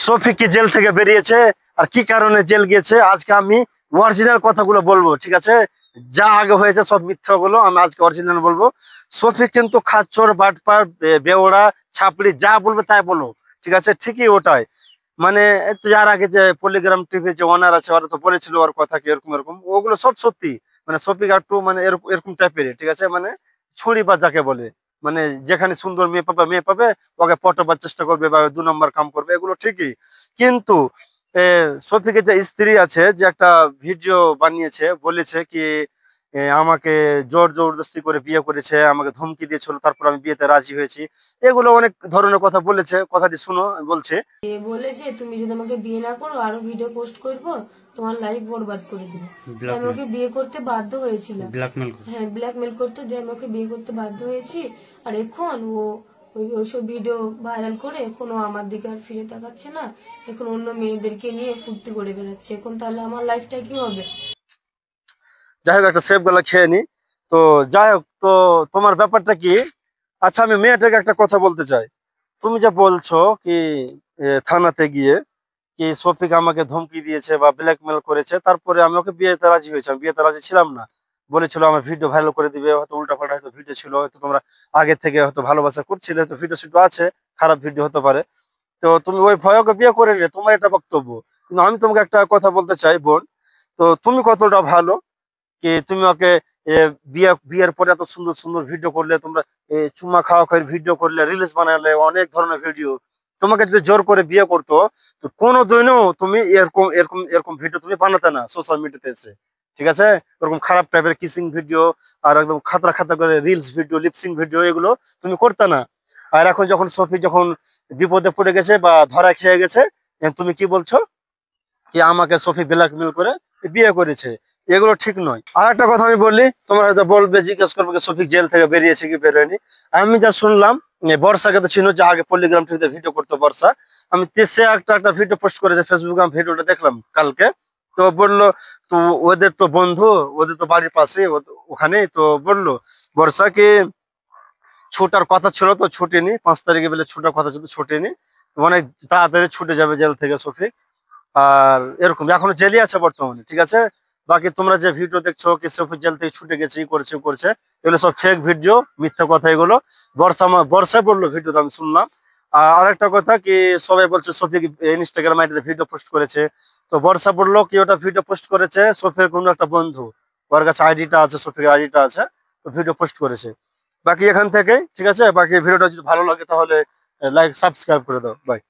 শফিক কি জেল থেকে বেরিয়েছে আর কি কারণে জেল গিয়েছে আজকে আমি অরিজিনাল কথাগুলো বলবো, ঠিক আছে? যা আগে হয়েছে সব মিথ্যা গুলো আমি আজকে অরিজিনাল বলবো। শফিক কিন্তু খাচ্চর বাটপার বেওড়া ছাপড়ি যা বলবে তাই বলো, ঠিক আছে? ঠিকই ওটাই। মানে একটু যার আগে যে পলিগ্রাম টিভি যে ওনার আছে ওরা তো বলেছিল ওর কথা কি এরকম এরকম, ওগুলো সব সত্যি। মানে শফিক একটু মানে এরকম এরকম টাইপের, ঠিক আছে? মানে ছুরি বা যাকে বলে, মানে যেখানে সুন্দর মেয়ে পাবে ওকে পটাবার চেষ্টা করবে বা 2 নম্বর কাম করবে, এগুলো ঠিকই। কিন্তু শফিকের যে স্ত্রী আছে যে একটা ভিডিও বানিয়েছে, বলেছে কি আমাকে জোর জবরদস্তি করে বিয়ে করেছে, আমাকে ধমকি দিয়েছিল, তারপর আমি বিয়েতে রাজি হয়েছি। এগুলো অনেক ধরনের কথা বলেছে, কথাটি শুনো আমি বলছি। বলেছে তুমি যদি আমাকে বিয়ে না করো আরো ভিডিও পোস্ট করবো, তোমার লাইফ বরবাদ করে দিবে। আমি ওকে বিয়ে করতে বাধ্য হয়েছিলাম, হ্যাঁ ব্ল্যাকমেল করতো, যে আমি ওকে বিয়ে করতে বাধ্য হয়েছি। আর এখন ও ওইসব ভিডিও ভাইরাল করে এখন ও আমার দিকে আর ফিরে তাকাচ্ছে না, এখন অন্য মেয়েদেরকে নিয়ে ফুর্তি করে বেড়াচ্ছে। এখন তাহলে আমার লাইফটা কি হবে? যাই হোক, একটা সেফ গলা খেয়ে নি। তো যাই হোক, তো তোমার ব্যাপারটা কি? আচ্ছা, আমি মেয়েটাকে একটা কথা বলতে চাই। তুমি যে বলছো কি থানাতে গিয়ে কি শফিক আমাকে ধমকি দিয়েছে বা ব্ল্যাকমেল করেছে, তারপরে আমি ওকে বিয়েতে রাজি হয়েছি। আমি বিয়েতে রাজি ছিলাম না, বলেছিল আমার ভিডিও ভাইরাল করে দিবে, হয়তো উল্টাপাল্টা হয়তো ভিডিও ছিল, হয়তো তোমরা আগে থেকে হয়তো ভালোবাসা করছিলে, হয়তো ভিডিও সিডিও আছে, খারাপ ভিডিও হতে পারে। তো তুমি ওই ভয়ে ওকে বিয়ে করে নিলে, তোমার এটা বক্তব্য। কিন্তু আমি তোমাকে একটা কথা বলতে চাই বোন, তো তুমি কতটা ভালো কি তুমি ওকে বিয়ের পরে এত সুন্দর সুন্দর ভিডিও করলে, তোমরা চুম্মা খাওয়া খাওয়ার ভিডিও করলে, রিলস বানালে, অনেক ধরনের ভিডিও। তোমাকে যদি জোর করে বিয়ে করতো তো কোনো দিনও তুমি এরকম এরকম এরকম ভিডিও তুমি বানাতে না সোশ্যাল মিডিয়াতে এসে, ঠিক আছে? ওরকম খারাপ টাইপের কিসিং ভিডিও আর একদম খাতরা খাতরা করে রিলস ভিডিও, লিপসিং ভিডিও, এগুলো তুমি করতে না। আর এখন যখন সফি যখন বিপদে পড়ে গেছে বা ধরা খেয়ে গেছে, তুমি কি বলছো কি আমাকে সফি ব্ল্যাকমেল করে বিয়ে করেছে? এগুলো ঠিক নয়। আর একটা কথা আমি বললি, তোমরা হয়তো বলবে, জিজ্ঞেস করবে যে সফিক জেল থেকে বেরিয়েছে কি বেরোয়নি। আমি যা শুনলাম, বর্ষাকে তো চিনো, যে আগে পল্লিগ্রাম টিভিতে ভিডিও করতো বর্ষা। আমি সে একটা একটা ভিডিও পোস্ট করেছে ফেসবুকে, আমি ভিডিওটা দেখলাম কালকে। তো বললো তো ওদের তো বন্ধু, ওদের তো বাড়ির পাশে ওখানেই, তো বললো বর্ষাকে ছুটার কথা ছিল তো ছুটেনি, 5 তারিখে বেলে ছুটার কথা ছিল, ছুটেনি। অনেক তাড়াতাড়ি ছুটে যাবে জেল থেকে সফিক। আর এরকম এখনো জেলই আছে বর্তমানে, ঠিক আছে? বাকি তোমরা যে ভিডিও দেখছো কি সফিক জেল থেকে ছুটে গেছে, ই করছে ও করছে, এগুলো সব ফেক ভিডিও, মিথ্যা কথা এগুলো। বর্ষা বললো ভিডিওতে, আমি শুনলাম। আর আরেকটা কথা কি, সবাই বলছে সফিক ইনস্টাগ্রাম আইডিতে ভিডিও পোস্ট করেছে। তো বর্ষা বললো কি ওটা ভিডিও পোস্ট করেছে সফিকের কোনো একটা বন্ধু, ওর কাছে আইডিটা আছে, সফিকের আইডিটা আছে, তো ভিডিও পোস্ট করেছে। বাকি এখান থেকে ঠিক আছে, বাকি ভিডিওটা যদি ভালো লাগে তাহলে লাইক সাবস্ক্রাইব করে দাও, বাই।